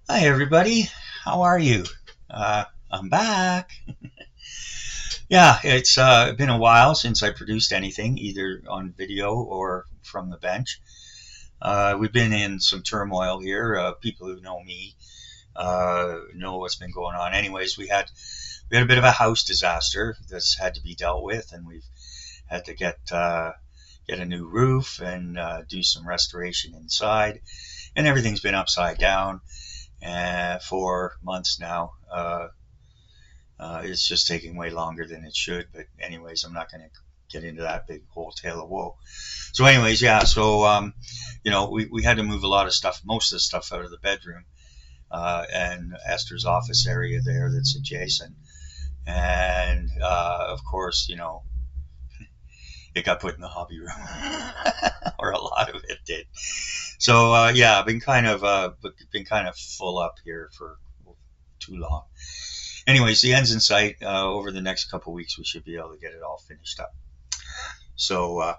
Hi everybody, how are you? I'm back. Yeah, it's been a while since I produced anything, either on video or from the bench. We've been in some turmoil here. People who know me know what's been going on. Anyways, we had a bit of a house disaster that's had to be dealt with, and we've had to get a new roof and do some restoration inside, and everything's been upside down for months now. It's just taking way longer than it should. But anyways, I'm not going to get into that big whole tale of woe. So anyways, yeah. So we had to move a lot of stuff, most of the stuff out of the bedroom and Esther's office area there that's adjacent. And of course, it got put in the hobby room, or a lot of it did. So yeah, I've been kind of full up here for too long. Anyways, the end's in sight. Over the next couple weeks, we should be able to get it all finished up. So,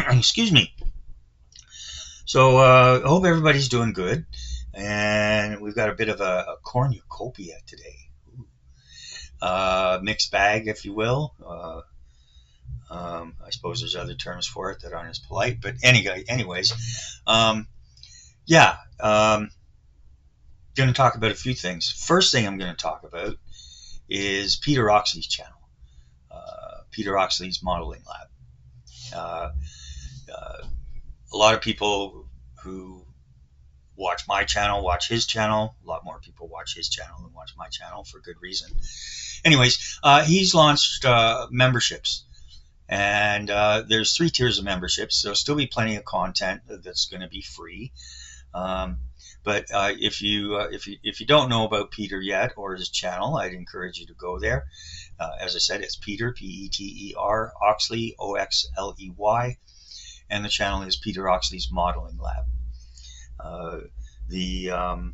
excuse me. So, I hope everybody's doing good. And we've got a bit of a cornucopia today. Mixed bag, if you will. I suppose there's other terms for it that aren't as polite. But anyways, yeah. Going to talk about a few things. First thing I'm going to talk about is Peter Oxley's channel, Peter Oxley's Modeling Lab. Uh, a lot of people who watch my channel watch his channel. A lot more people watch his channel than watch my channel, for good reason. Anyways, he's launched memberships, and there's 3 tiers of memberships. There'll still be plenty of content that's going to be free. But if you don't know about Peter yet, or his channel, I'd encourage you to go there. As I said, it's Peter, Peter, Oxley, Oxley, and the channel is Peter Oxley's Modeling Lab. The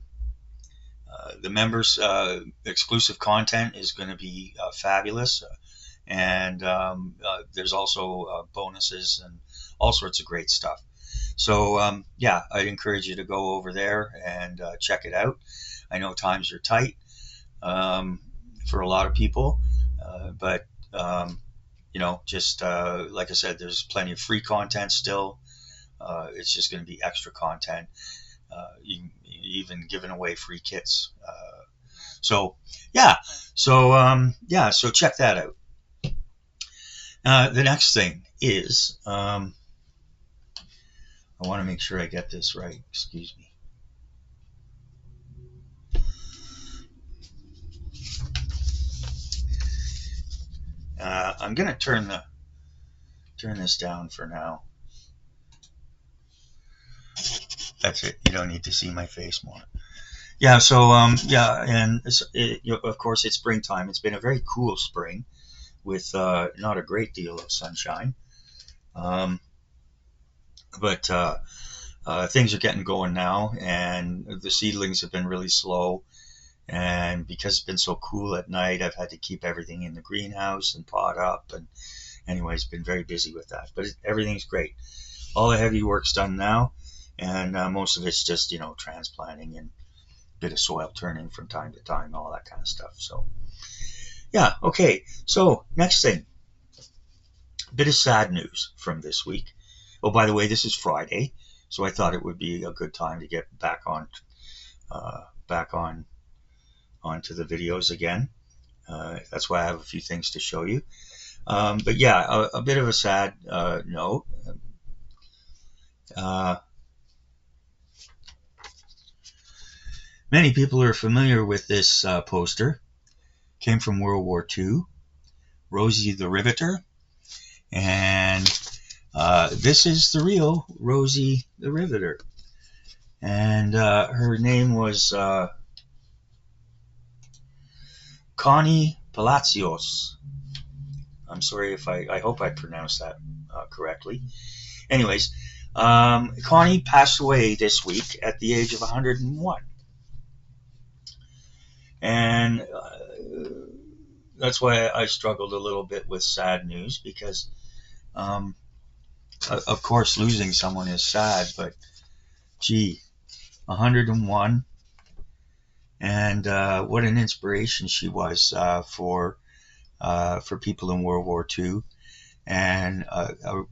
members' exclusive content is going to be fabulous, and there's also bonuses and all sorts of great stuff. So yeah, I'd encourage you to go over there and check it out. I know times are tight for a lot of people, but just like I said, there's plenty of free content still. It's just going to be extra content, even giving away free kits. So yeah, so check that out. The next thing is. I want to make sure I get this right. Excuse me. I'm going to turn this down for now. That's it. You don't need to see my face more. Yeah. So yeah, and of course it's springtime. It's been a very cool spring with not a great deal of sunshine, but things are getting going now, and the seedlings have been really slow. And because it's been so cool at night, I've had to keep everything in the greenhouse and pot up. And anyways, been very busy with that. But everything's great. All the heavy work's done now, and most of it's just transplanting and a bit of soil turning from time to time, all that kind of stuff. So yeah, okay. So next thing, a bit of sad news from this week. Oh, by the way, this is Friday, so I thought it would be a good time to get back on onto the videos again. That's why I have a few things to show you. But yeah, a bit of a sad note. Many people are familiar with this poster. Came from World War II. Rosie the Riveter. And this is the real Rosie the Riveter. And her name was Connie Palacioz. I'm sorry if I hope I pronounced that correctly. Anyways, Connie passed away this week at the age of 101. And that's why I struggled a little bit with sad news, because of course losing someone is sad, but gee, 101, and what an inspiration she was for people in World War II, and a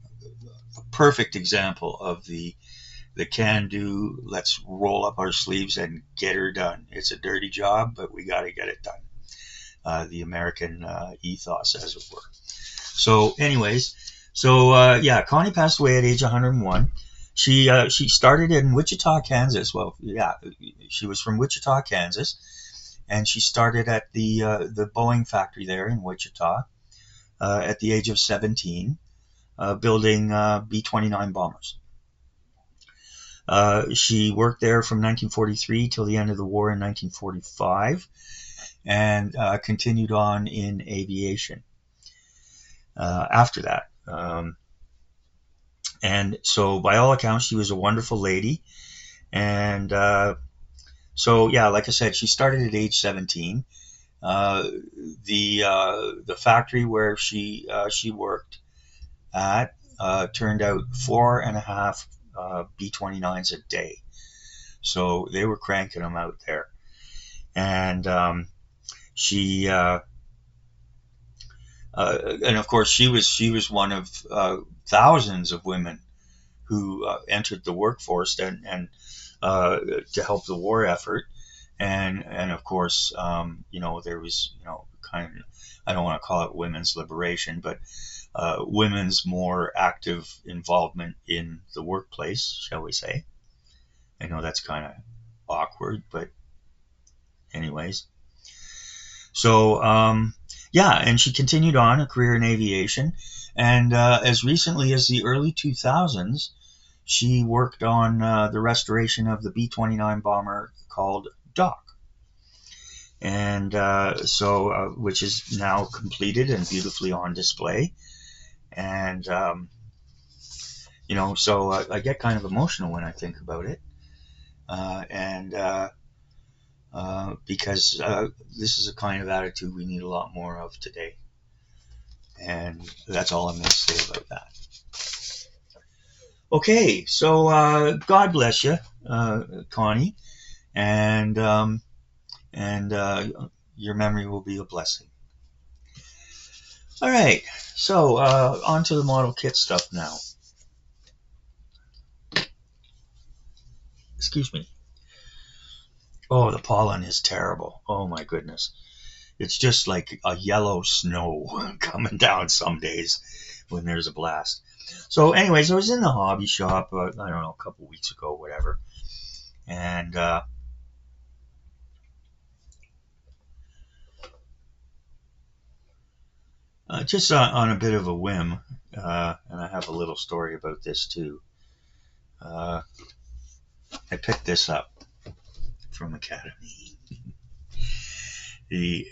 perfect example of the can-do, let's roll up our sleeves and get her done. It's a dirty job, but we got to get it done. The American ethos, as it were. So anyways, yeah, Connie passed away at age 101. She started in Wichita, Kansas. Well, yeah, she was from Wichita, Kansas, and she started at the Boeing factory there in Wichita at the age of 17, building B-29 bombers. She worked there from 1943 till the end of the war in 1945, and continued on in aviation after that. And so, by all accounts, she was a wonderful lady. And so, yeah, like I said, she started at age 17. The factory where she worked at turned out 4.5 B-29s a day. So they were cranking them out there. And she and of course she was one of thousands of women who entered the workforce and to help the war effort. And of course, there was, kind of, I don't want to call it women's liberation, but women's more active involvement in the workplace, shall we say. I know that's kind of awkward, but anyways. So, yeah, and she continued on a career in aviation. And as recently as the early 2000s, she worked on the restoration of the B-29 bomber called Doc. And which is now completed and beautifully on display. And, so I get kind of emotional when I think about it. Because this is a kind of attitude we need a lot more of today. And that's all I'm going to say about that. Okay, so God bless you, Connie, and your memory will be a blessing. All right, so on to the model kit stuff now. Excuse me. Oh, the pollen is terrible. Oh my goodness. It's just like a yellow snow coming down some days when there's a blast. So anyways, I was in the hobby shop, I don't know, a couple weeks ago, whatever. And just on a bit of a whim, and I have a little story about this too. I picked this up from Academy. The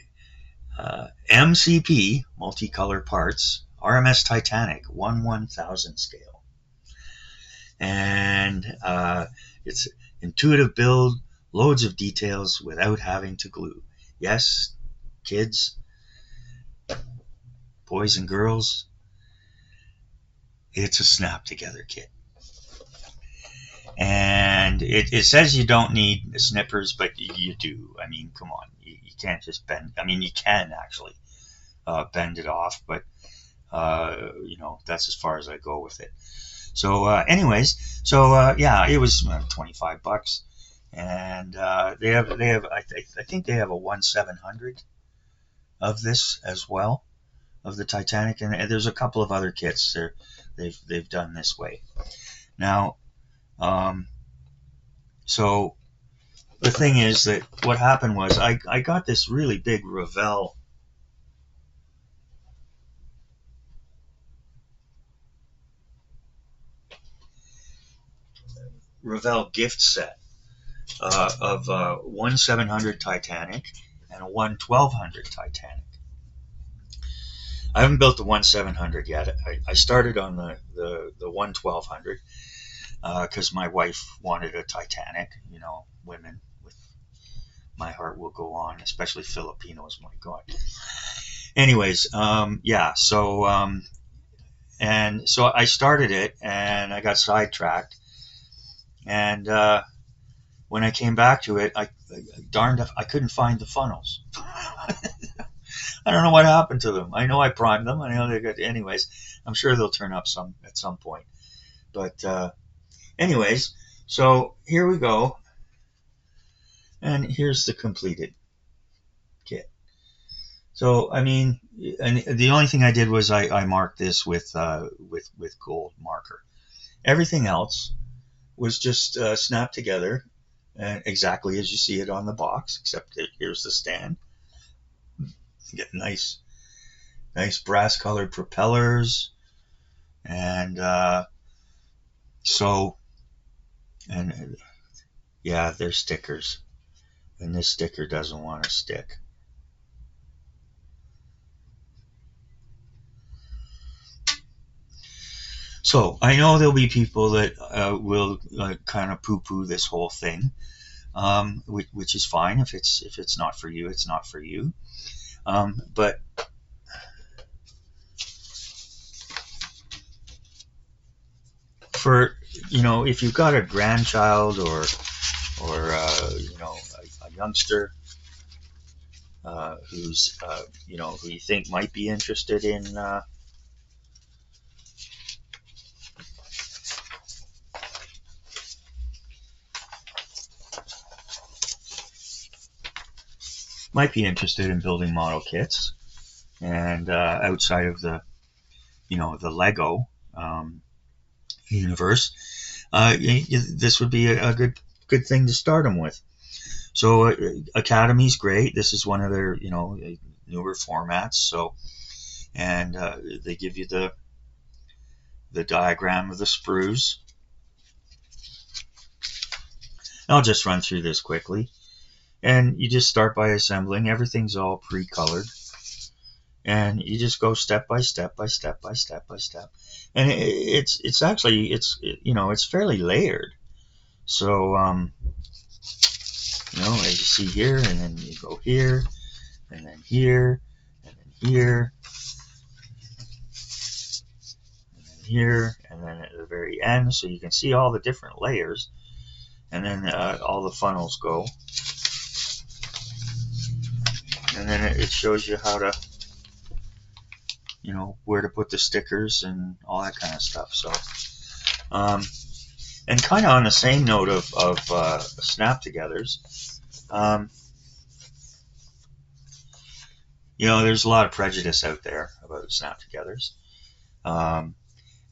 MCP, multicolor parts, RMS Titanic, 1/1000 scale. And it's intuitive build, loads of details without having to glue. Yes, kids, boys and girls, it's a snap together kit. And it says you don't need snippers, but you do. I mean, come on. You can't just bend. I mean, you can actually bend it off, but, that's as far as I go with it. So anyways, yeah, it was $25. And they have I think they have a 1/700 of this as well, of the Titanic. And there's a couple of other kits they've done this way. Now, so the thing is that what happened was I got this really big Revell gift set of 1/700 Titanic and a 1/1200 Titanic. I haven't built the 1/700 yet. I started on the 1/1200 because my wife wanted a Titanic. Women with my heart will go on, especially Filipinos. My God. Anyways, yeah. So and I started it, and I got sidetracked, and when I came back to it, I couldn't find the funnels. I don't know what happened to them. I know I primed them. I know they got. Anyways, I'm sure they'll turn up at some point. But anyways, so here we go, and here's the completed kit. So I mean, and the only thing I did was I marked this with gold marker. Everything else was just snapped together, exactly as you see it on the box. Except that here's the stand. You get nice brass colored propellers, and yeah, they're stickers, and this sticker doesn't want to stick. So I know there'll be people that will kind of poo-poo this whole thing, which is fine. If it's not for you, it's not for you. But for if you've got a grandchild or a youngster who's who you think might be interested in building model kits, and outside of the the Lego universe, this would be a good thing to start them with. So Academy's great. This is one of their newer formats. So, and they give you the diagram of the sprues. I'll just run through this quickly, and you just start by assembling. Everything's all pre-colored, and you just go step by step by step by step by step, and it's actually it's fairly layered. So as you see here, and then you go here, and then here, and then here, and then here, and then at the very end, so you can see all the different layers, and then all the funnels go, and then it shows you how to, where to put the stickers and all that kind of stuff. So, and kind of on the same note of snap-togethers, there's a lot of prejudice out there about snap-togethers, and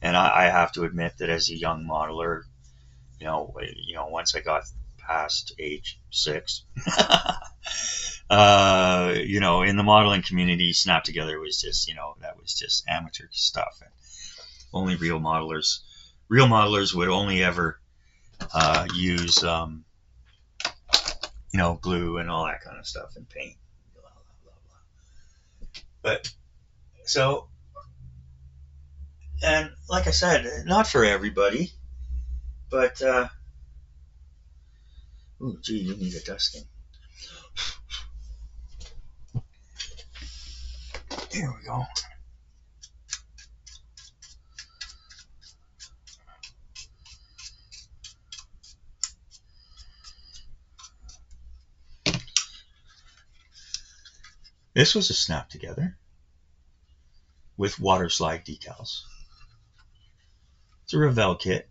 I have to admit that as a young modeler, once I got past age 6, in the modeling community, snap-together was just, that was just amateur stuff, and only real modelers would only ever use glue and all that kind of stuff, and paint, blah, blah, blah. But so, and like I said, not for everybody, but ooh, gee, you need a dusting. Here we go. This was a snap together with water slide decals. It's a Revell kit.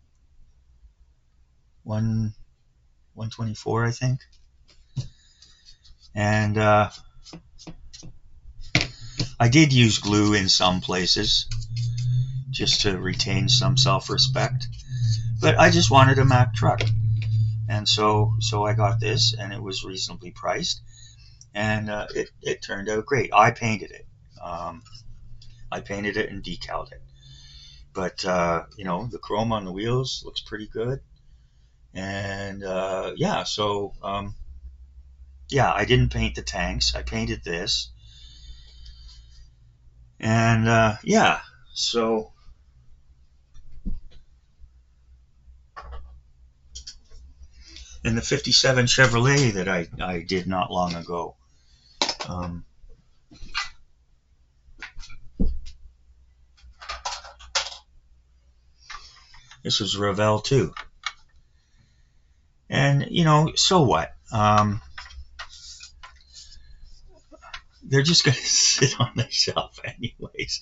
124, I think. And I did use glue in some places just to retain some self-respect, but I just wanted a Mack truck, and so I got this, and it was reasonably priced, and it turned out great. I painted it. I painted it and decaled it, but the chrome on the wheels looks pretty good, and yeah. So yeah, I didn't paint the tanks. I painted this. And yeah, so and the 57 Chevrolet that I did not long ago. This was Revell too. And, so what? They're just going to sit on the shelf anyways.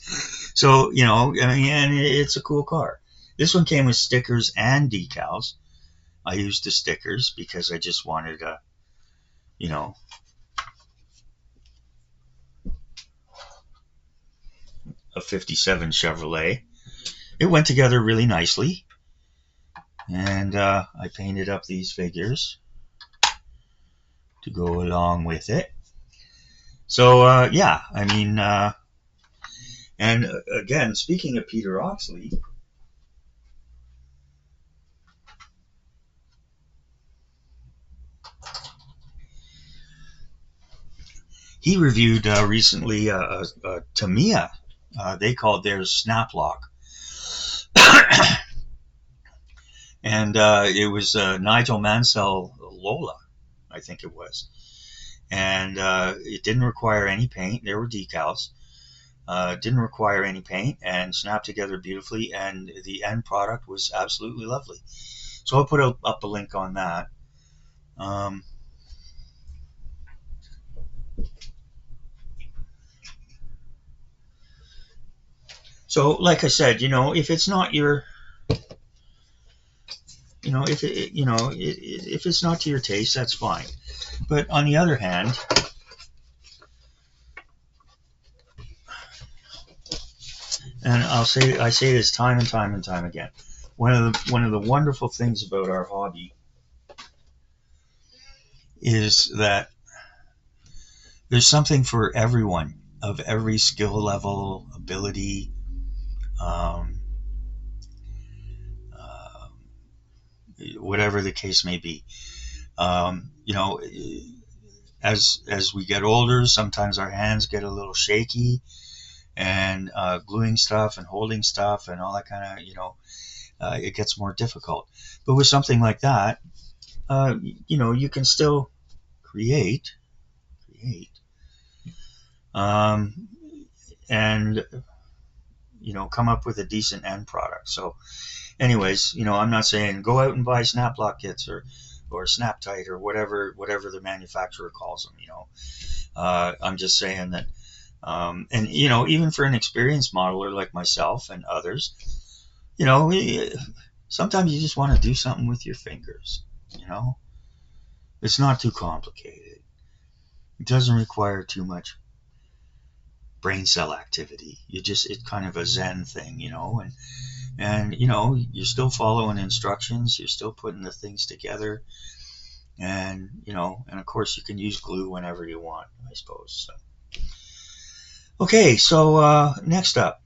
So, and it's a cool car. This one came with stickers and decals. I used the stickers because I just wanted a 57 Chevrolet. It went together really nicely. And I painted up these figures to go along with it. So, yeah, I mean, and again, speaking of Peter Oxley, he reviewed recently a Tamiya. They called theirs Snap Lock. And it was Nigel Mansell Lola, I think it was. And it didn't require any paint. There were decals. Didn't require any paint and snapped together beautifully. And the end product was absolutely lovely. So I'll put up a link on that. So, like I said, if it's not your, if it's not to your taste, that's fine. But on the other hand, and I say this time and time and time again, one of the wonderful things about our hobby is that there's something for everyone of every skill level, ability, whatever the case may be. As we get older, sometimes our hands get a little shaky, and gluing stuff and holding stuff and all that kind of, it gets more difficult. But with something like that, you can still create, and come up with a decent end product. So, anyways, I'm not saying go out and buy snap lock kits or snap tight or whatever the manufacturer calls them. I'm just saying that, and even for an experienced modeler like myself and others, sometimes you just want to do something with your fingers. It's not too complicated. It doesn't require too much brain cell activity. It's kind of a Zen thing, and you're still following instructions. You're still putting the things together, and and of course you can use glue whenever you want, I suppose. So. Okay, so next up,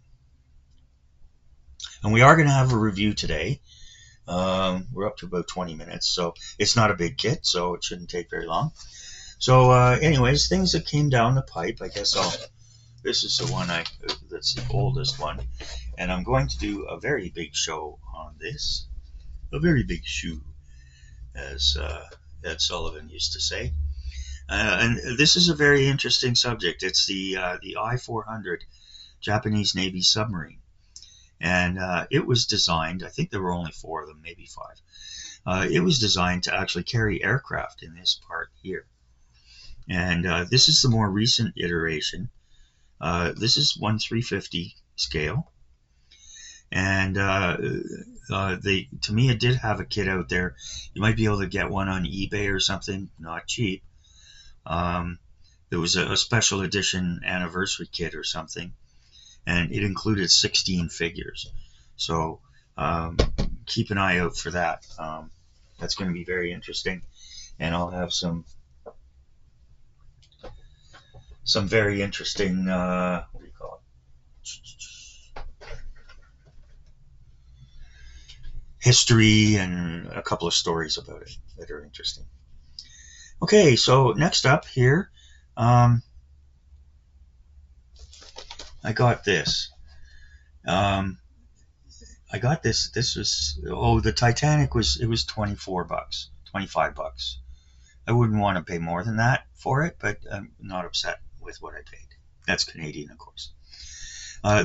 and we are going to have a review today. We're up to about 20 minutes, so it's not a big kit, so it shouldn't take very long. So, anyways, things that came down the pipe. I guess this is the one that's the oldest one, and I'm going to do a very big show on this, a very big shoe, as Ed Sullivan used to say. And this is a very interesting subject. It's the I-400 Japanese Navy submarine. And it was designed, I think there were only 4 of them, maybe 5. It was designed to actually carry aircraft in this part here. And this is the more recent iteration. This is 1/350 scale. And Tamiya did have a kit out there. You might be able to get one on eBay or something, not cheap. There was a special edition anniversary kit or something, and it included 16 figures. So keep an eye out for that. That's going to be very interesting, and I'll have some very interesting, what do you call it, history and a couple of stories about it that are interesting. Okay, so next up here, I got this. This was, the Titanic was 24 bucks, 25 bucks. I wouldn't want to pay more than that for it, but I'm not upset with what I paid. That's Canadian, of course.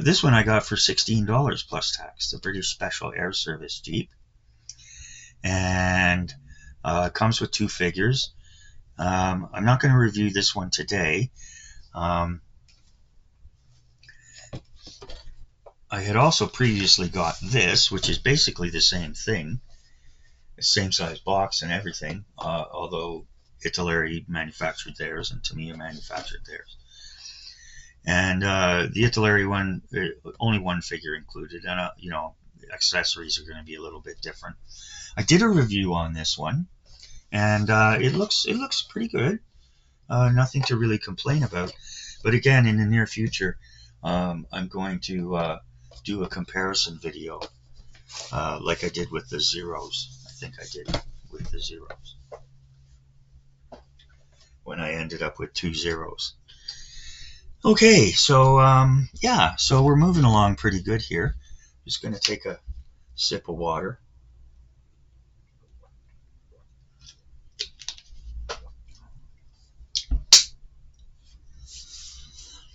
This one I got for $16 plus tax, the British Special Air Service Jeep. And It comes with 2 figures. I'm not going to review this one today. I had also previously got this, which is basically the same thing, the same size box and everything, although Italeri manufactured theirs and Tamiya manufactured theirs. And the Italeri one, only 1 figure included, and you know, accessories are going to be a little bit different. I did a review on this one, and it looks pretty good. Nothing to really complain about. But again, in the near future, I'm going to do a comparison video, like I did with the Zeros. I think I did with the Zeros, when I ended up with 2 Zeros. Okay, so yeah, so we're moving along pretty good here. Just going to take a sip of water.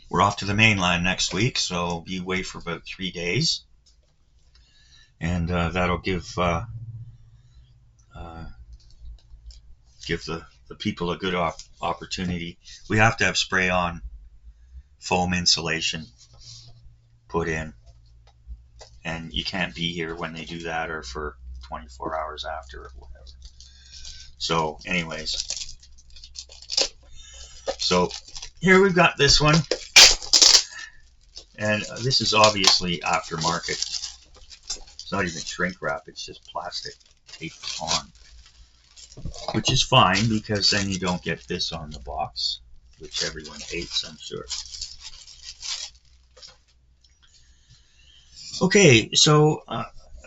We're off to the mainland next week, so I'll be away for about 3 days. And that'll give the people a good opportunity. We have to have spray-on foam insulation put in, and you can't be here when they do that or for 24 hours after or whatever. So anyways, so here we've got this one, and this is obviously aftermarket. It's not even shrink wrap, it's just plastic taped on, which is fine because then you don't get this on the box, which everyone hates, I'm sure. Okay, so I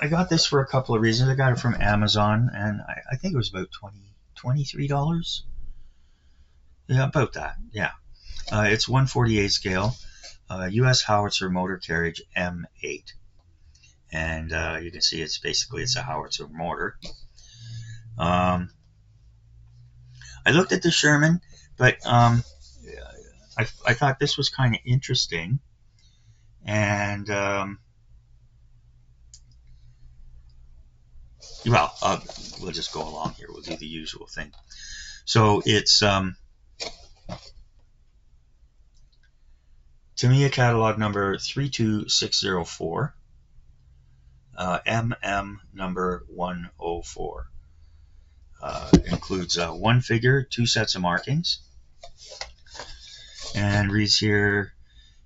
got this for a couple of reasons. I got it from Amazon, and I think it was about $23. Yeah, about that. Yeah, it's 1/48 scale, US Howitzer motor carriage M8, and you can see it's a howitzer motor. I looked at the Sherman, but I thought this was kind of interesting, and well, we'll just go along here. We'll do the usual thing. So it's Tamiya catalog number 32604, MM number 104. Includes 1 figure, 2 sets of markings, and reads here,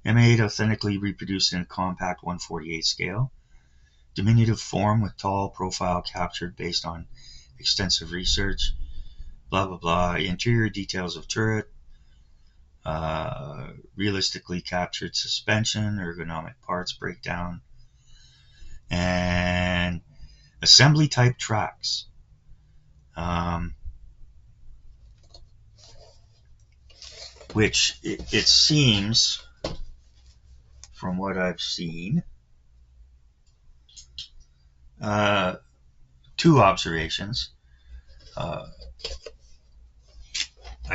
M8 authentically reproduced in a compact 1/48 scale. Diminutive form with tall profile captured based on extensive research. Blah, blah, blah. Interior details of turret. Realistically captured suspension, ergonomic parts breakdown. And assembly type tracks. Which it seems, from what I've seen, 2 observations. I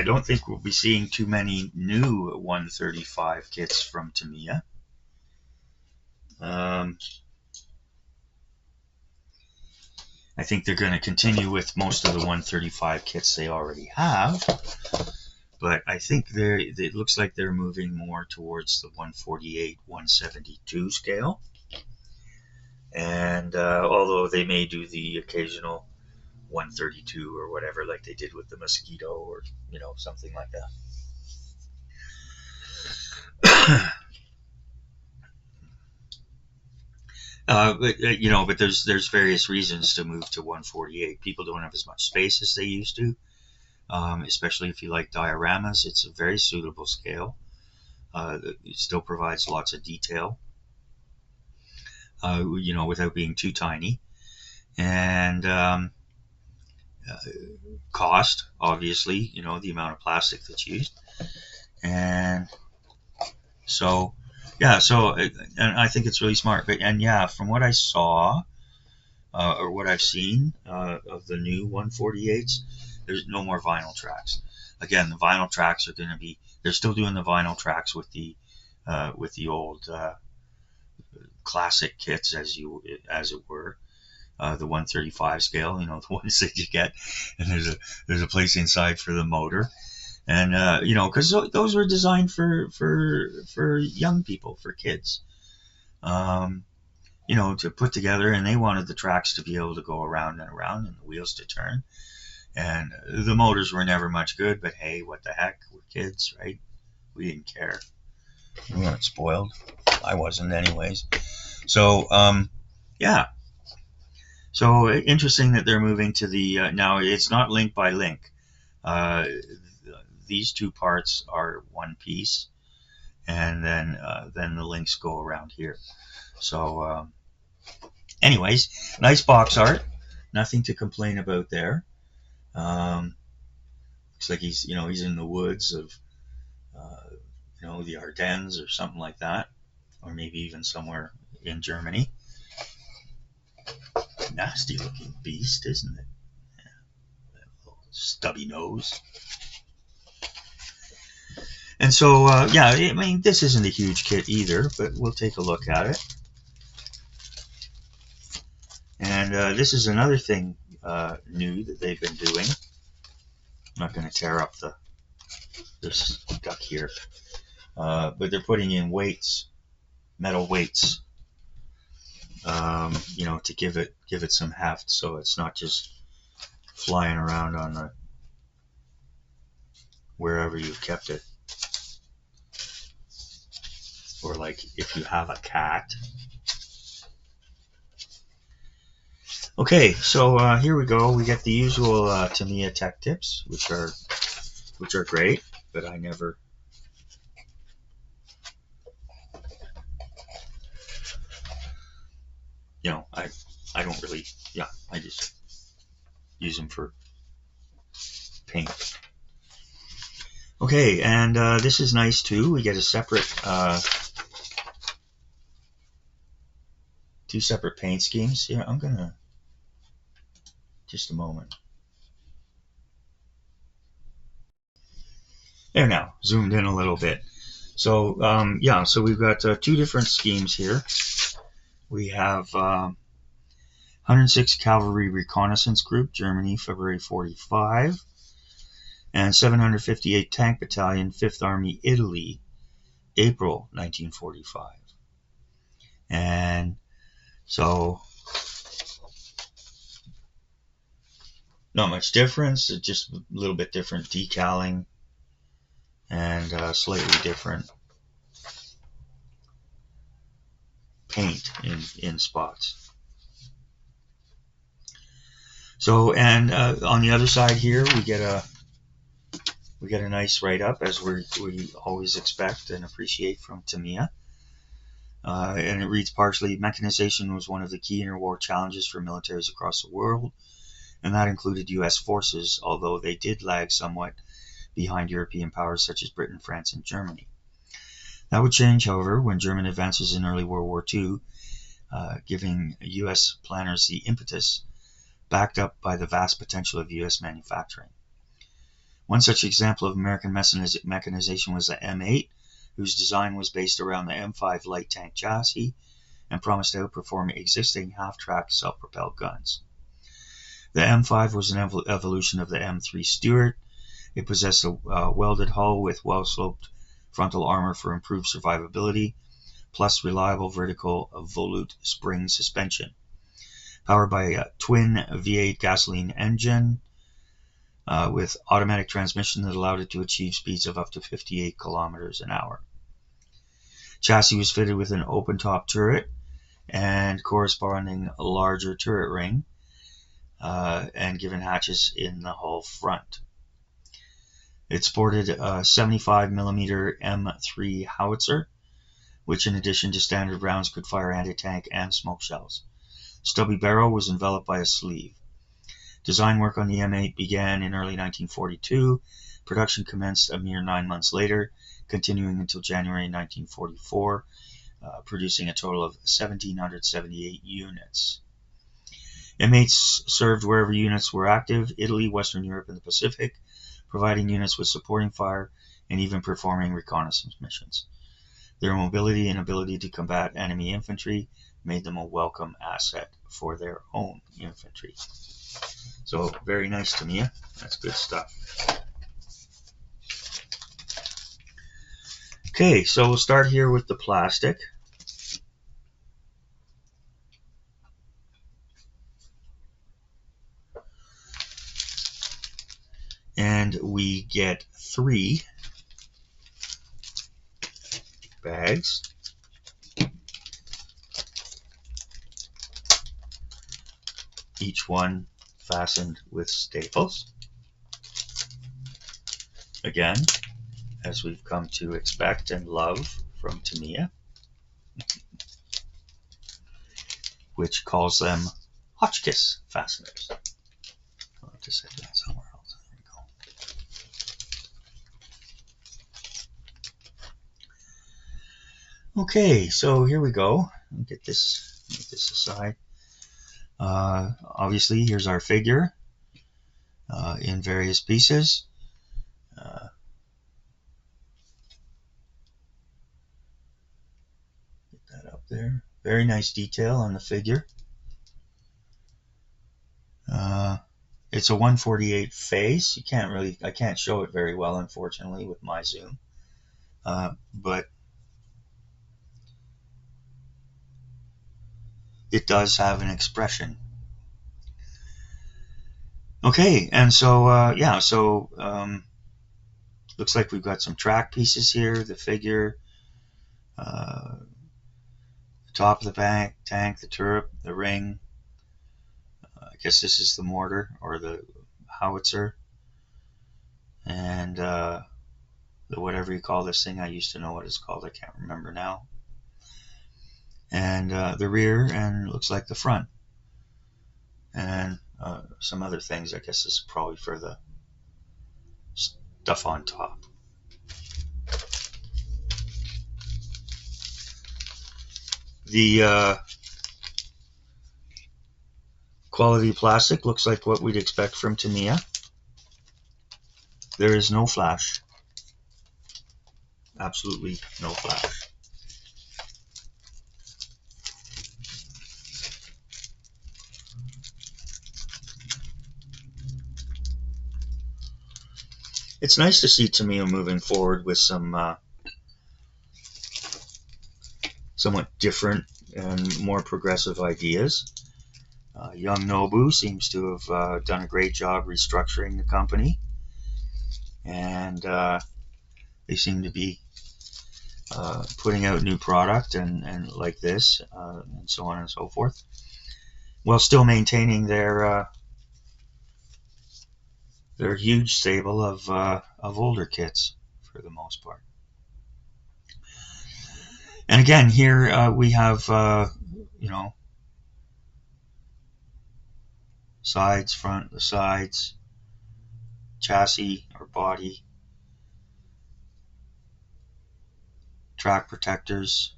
don't think we'll be seeing too many new 135 kits from Tamiya. I think they're going to continue with most of the 135 kits they already have, but I think it looks like they're moving more towards the 148, 172 scale. And although they may do the occasional 132 or whatever, like they did with the Mosquito, or something like that. But there's various reasons to move to 148. People don't have as much space as they used to, especially if you like dioramas. It's a very suitable scale. It still provides lots of detail, without being too tiny. And cost, obviously, the amount of plastic that's used. And so, yeah, and I think it's really smart. And yeah, from what I saw, or what I've seen of the new 148s, there's no more vinyl tracks. Again, the vinyl tracks are going to be, they're still doing the vinyl tracks with the old classic kits, as it were. the 135 scale, you know, the ones that you get, and there's a place inside for the motor, and you know, because those were designed for young people, for kids, you know, to put together, and they wanted the tracks to be able to go around and around, and the wheels to turn, and the motors were never much good, but hey, what the heck, we're kids, right? We didn't care. We weren't spoiled. I wasn't, anyways. So, yeah. So interesting that they're moving to the now. It's not link by link. These two parts are one piece, and then the links go around here. So, anyways, nice box art. Nothing to complain about there. Looks like he's in the woods of the Ardennes or something like that, or maybe even somewhere in Germany. Nasty looking beast, isn't it? Yeah. That little stubby nose. And so, yeah, I mean, this isn't a huge kit either, but we'll take a look at it. And this is another thing new that they've been doing. I'm not going to tear up this stuck here, but they're putting in weights, metal weights, to give it some heft, so it's not just flying around on the wherever you've kept it, or like if you have a cat. Okay, so here we go. We get the usual Tamiya tech tips, which are great, but I never. I don't really, I just use them for paint. Okay, and this is nice too. We get a separate, two separate paint schemes. Yeah, I'm gonna, just a moment. There now, zoomed in a little bit. So, so we've got two different schemes here. We have 106 Cavalry Reconnaissance Group, Germany, February 45, and 758 Tank Battalion, 5th Army, Italy, April 1945. And so, not much difference, just a little bit different decaling and slightly different paint in spots. So, and on the other side here, we get a nice write-up, as we always expect and appreciate from Tamiya. And it reads partially, mechanization was one of the key interwar challenges for militaries across the world, and that included U.S. forces, although they did lag somewhat behind European powers such as Britain, France, and Germany. That would change, however, when German advances in early World War II, giving U.S. planners the impetus, backed up by the vast potential of U.S. manufacturing. One such example of American mechanization was the M8, whose design was based around the M5 light tank chassis and promised to outperform existing half-track self-propelled guns. The M5 was an evolution of the M3 Stuart. It possessed a welded hull with well-sloped frontal armor for improved survivability, plus reliable vertical volute spring suspension. Powered by a twin V8 gasoline engine with automatic transmission that allowed it to achieve speeds of up to 58 kilometers an hour. Chassis was fitted with an open-top turret and corresponding larger turret ring, and given hatches in the hull front. It sported a 75mm M3 Howitzer, which in addition to standard rounds could fire anti-tank and smoke shells. Stubby barrel was enveloped by a sleeve. Design work on the M8 began in early 1942. Production commenced a mere 9 months later, continuing until January 1944, producing a total of 1,778 units. M8s served wherever units were active: Italy, Western Europe, and the Pacific, providing units with supporting fire and even performing reconnaissance missions. Their mobility and ability to combat enemy infantry made them a welcome asset for their own infantry. So very nice, Tamiya. That's good stuff. Okay, so we'll start here with the plastic. And we get 3 bags. Each one fastened with staples. Again, as we've come to expect and love from Tamiya, which calls them Hotchkiss fasteners. I'll have to say that somewhere else. There we go. Okay, so here we go. I'll get this, move this aside. Obviously, here's our figure in various pieces. Get that up there. Very nice detail on the figure. It's a 1/48 face. I can't show it very well, unfortunately, with my zoom. But it does have an expression. Okay, and so yeah, so looks like we've got some track pieces here. The figure, the top of the tank, the turret, the ring. I guess this is the mortar or the howitzer, and the whatever you call this thing. I used to know what it's called. I can't remember now. And the rear, and looks like the front, and some other things. I guess this is probably for the stuff on top. The quality plastic looks like what we'd expect from Tamiya. There is no flash. Absolutely no flash. It's nice to see Tamiya moving forward with some somewhat different and more progressive ideas. Young Nobu seems to have done a great job restructuring the company, and they seem to be putting out new product and like this, and so on and so forth, while still maintaining their huge stable of older kits for the most part. And again, here we have you know, sides, front, the sides, chassis or body, track protectors.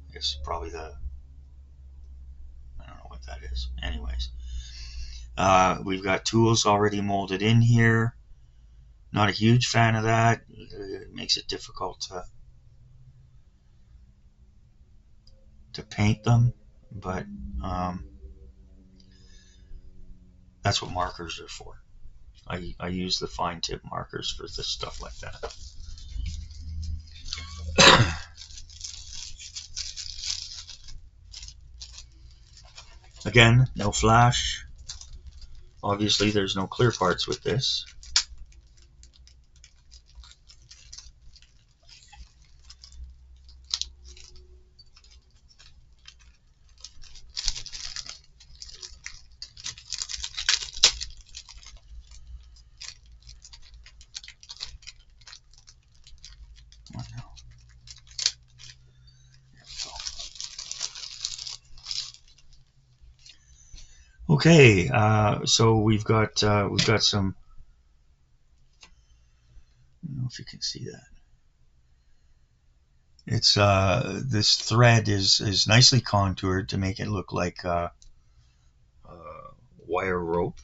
I guess probably I don't know what that is. Anyways, we've got tools already molded in here. Not a huge fan of that. It makes it difficult to paint them, but that's what markers are for. I use the fine tip markers for this stuff like that. Again, no flash. Obviously, there's no clear parts with this. Okay, so we've got some. I don't know if you can see that. It's this thread is nicely contoured to make it look like wire rope,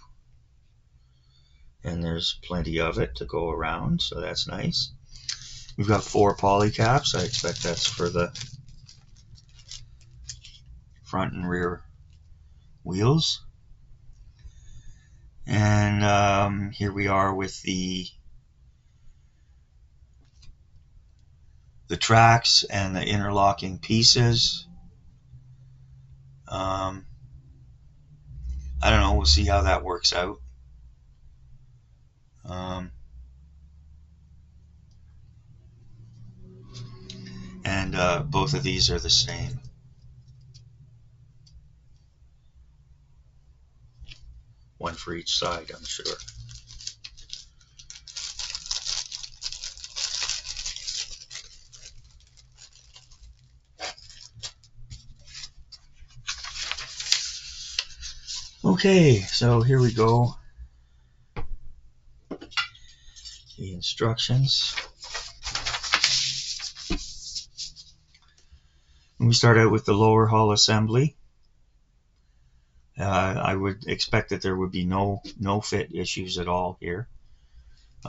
and there's plenty of it to go around, so that's nice. We've got 4 poly caps. I expect that's for the front and rear wheels. And here we are with the tracks and the interlocking pieces. I don't know, we'll see how that works out. And both of these are the same. One for each side, I'm sure. Okay, so here we go. The instructions. We start out with the lower hull assembly. I would expect that there would be no fit issues at all here.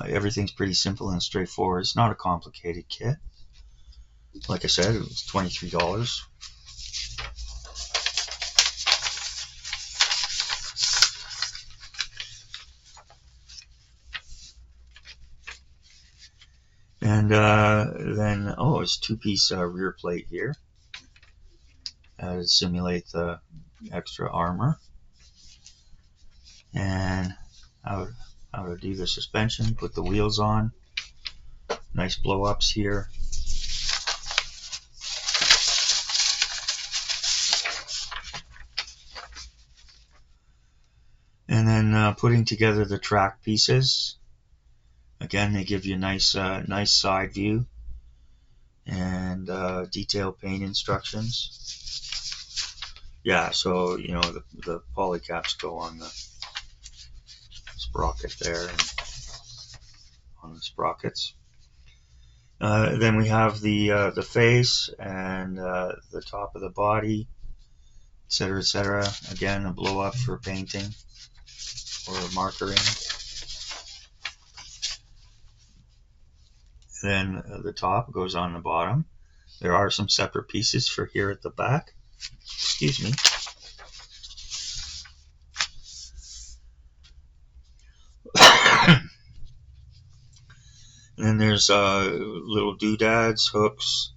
Everything's pretty simple and straightforward. It's not a complicated kit. Like I said, it was $23. And then, it's a two-piece rear plate here to simulate the extra armor. And how to do the suspension, put the wheels on. Nice blow-ups here. And then putting together the track pieces. Again, they give you a nice side view and detailed paint instructions. Yeah, so the polycaps go on the sprocket there and on the sprockets. Then we have the face and the top of the body, etc., etc. Again, a blow up for painting or markering. Then the top goes on the bottom. There are some separate pieces for here at the back. Excuse me. And then there's little doodads, hooks,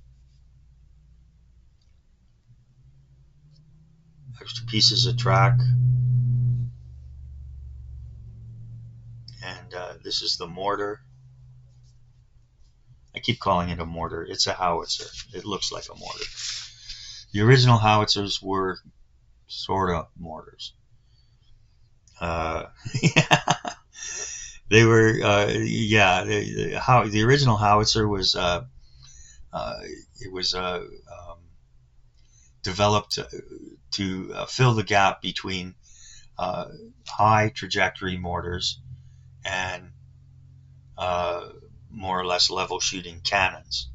extra pieces of track. And this is the mortar. I keep calling it a mortar. It's a howitzer. It looks like a mortar. The original howitzers were sort of mortars. Yeah. They were, the original howitzer was, developed to fill the gap between high trajectory mortars and more or less level shooting cannons.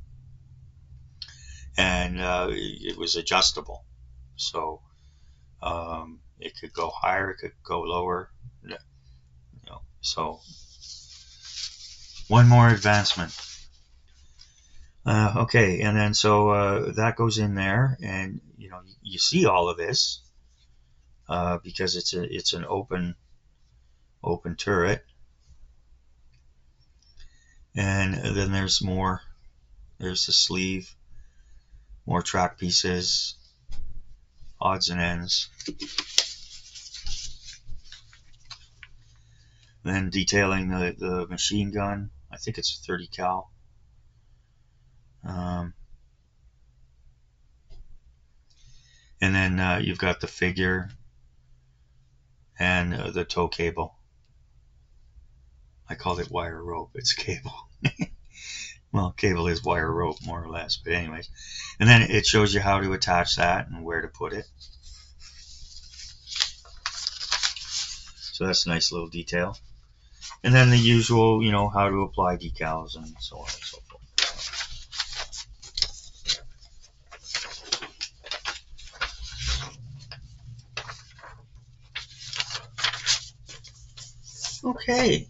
And it was adjustable. So it could go higher, it could go lower. So one more advancement. Okay, and then so that goes in there, and you see all of this because it's an open turret. And then there's more. There's the sleeve, more track pieces, odds and ends. Then detailing the machine gun. I think it's a 30 cal. And then you've got the figure and the tow cable. I called it wire rope. It's cable. Well, cable is wire rope, more or less. But anyways. And then it shows you how to attach that and where to put it. So that's a nice little detail. And then the usual, how to apply decals and so on and so forth. Okay.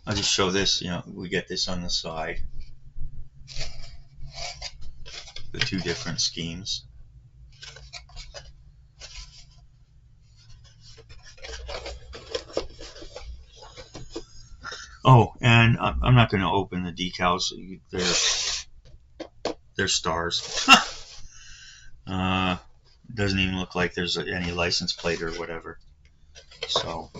I'll just show this, we get this on the side. 2 different schemes. Oh, and I'm not going to open the decals. They're stars. Doesn't even look like there's any license plate or whatever. So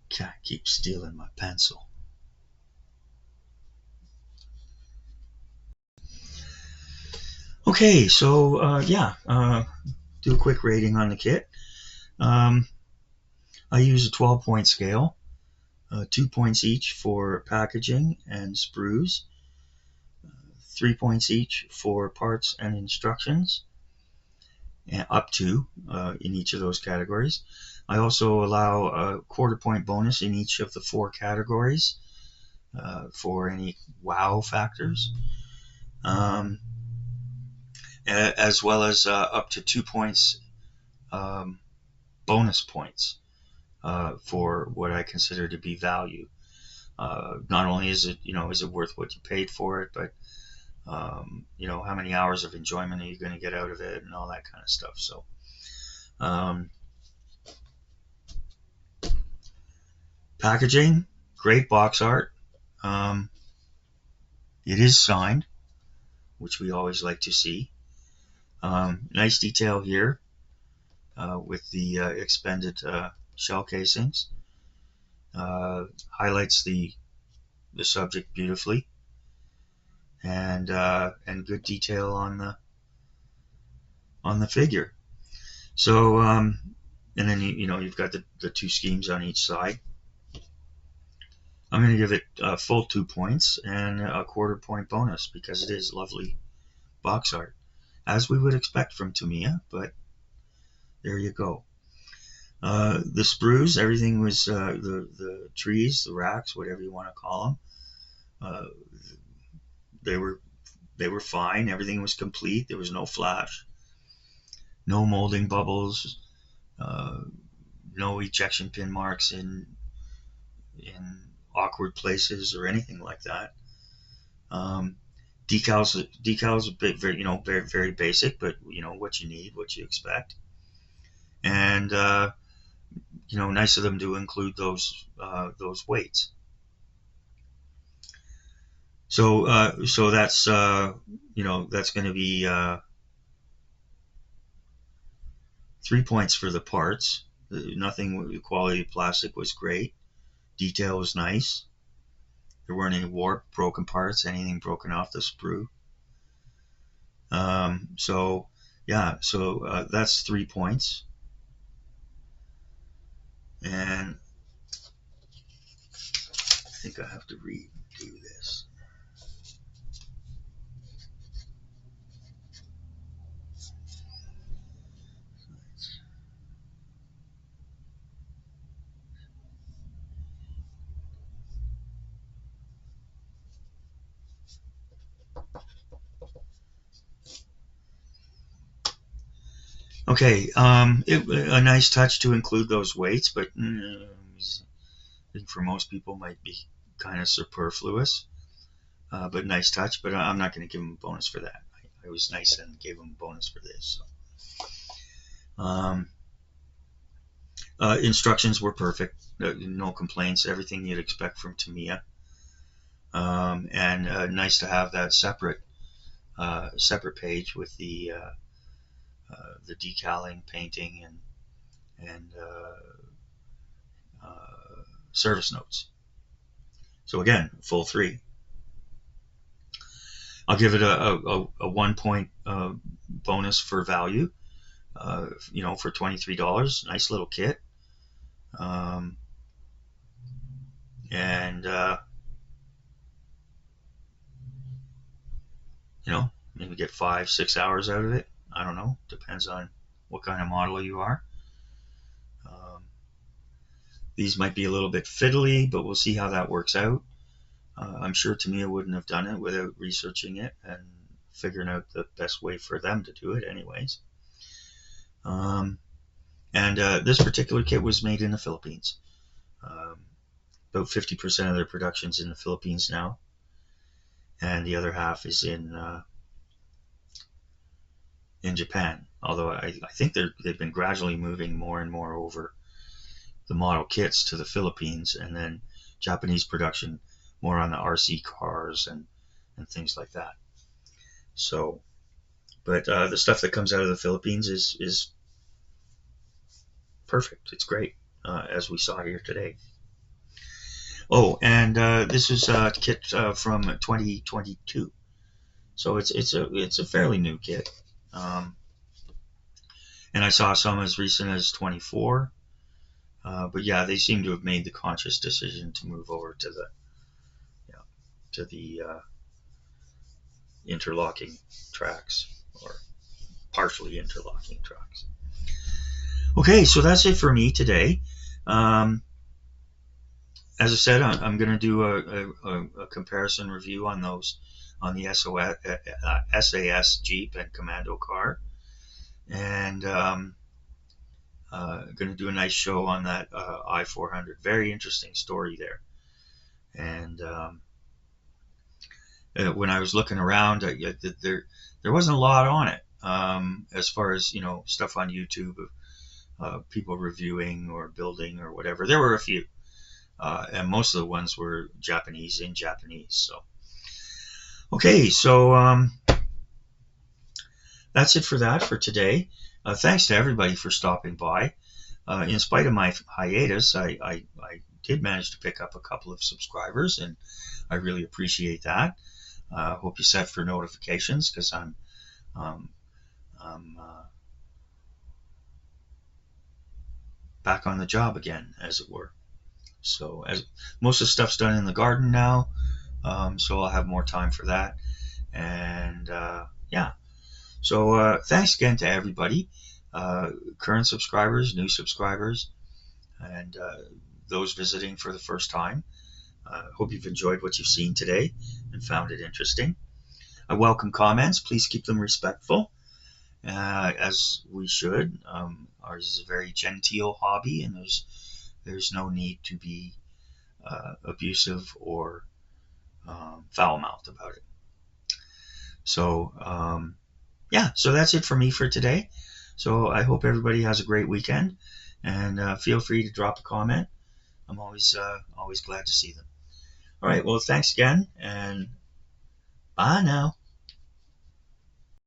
cat keeps stealing my pencil. Okay, so do a quick rating on the kit. I use a 12-point scale, 2 points each for packaging and sprues, 3 points each for parts and instructions, and up to in each of those categories. I also allow a 1/4 point bonus in each of the 4 categories for any wow factors, as well as up to 2 points bonus points for what I consider to be value. Not only is it worth what you paid for it, but how many hours of enjoyment are you going to get out of it, and all that kind of stuff. So packaging, great box art. It is signed, which we always like to see. Nice detail here with the expanded shell casings. Highlights the subject beautifully, and good detail on the figure. So and then you've got the 2 schemes on each side. I'm going to give it a full 2 points and a 1/4 point bonus because it is lovely box art, as we would expect from Tamiya, but there you go. The sprues, everything was the trees, the racks, whatever you want to call them. They were fine. Everything was complete. There was no flash, no molding bubbles, no ejection pin marks in awkward places or anything like that. Decals a bit very very basic, but what you need, what you expect, and nice of them to include those weights. So that's that's going to be 3 points for the parts. Nothing, the quality of plastic was great. Detail was nice. There weren't any warped, broken parts, anything broken off the sprue. So that's 3 points. And I think I have to redo this. Okay, a nice touch to include those weights, but I think for most people might be kind of superfluous. But nice touch. But I'm not going to give them a bonus for that. I was nice and gave them a bonus for this. So. Instructions were perfect. No complaints. Everything you'd expect from Tamiya. And nice to have that separate page with the decaling, painting, and service notes. So again, full 3. I'll give it a 1 point bonus for value. For $23, nice little kit. And maybe get 5-6 hours out of it. I don't know. Depends on what kind of model you are. These might be a little bit fiddly, but we'll see how that works out. I'm sure Tamiya wouldn't have done it without researching it and figuring out the best way for them to do it anyways. And this particular kit was made in the Philippines. About 50% of their production's in the Philippines now, and the other half is in Japan. Although I think they've been gradually moving more and more over the model kits to the Philippines, and then Japanese production more on the RC cars and things like that. So, but the stuff that comes out of the Philippines is perfect. It's great, as we saw here today. Oh, and this is a kit from 2022, so it's a fairly new kit. And I saw some as recent as 24, but yeah, they seem to have made the conscious decision to move over to the interlocking tracks, or partially interlocking tracks. Okay, so that's it for me today. As I said, I'm going to do a comparison review on those, on the SAS Jeep and Commando car, and going to do a nice show on that I-400. Very interesting story there. And when I was looking around, there wasn't a lot on it, as far as, stuff on YouTube of people reviewing or building or whatever. There were a few. And most of the ones were Japanese in Japanese. So, okay, so that's it for today. Thanks to everybody for stopping by. In spite of my hiatus, I did manage to pick up a couple of subscribers, and I really appreciate that. Hope you set for notifications, because I'm back on the job again, as it were. So as most of the stuff's done in the garden now, so I'll have more time for that. And yeah, so thanks again to everybody, current subscribers, new subscribers, and those visiting for the first time. Hope you've enjoyed what you've seen today and found it interesting. I welcome comments. Please keep them respectful, as we should. Ours is a very genteel hobby, and there's no need to be abusive or foul-mouthed about it. So, yeah, so that's it for me for today. So I hope everybody has a great weekend, and feel free to drop a comment. I'm always glad to see them. All right, well, thanks again, and bye now.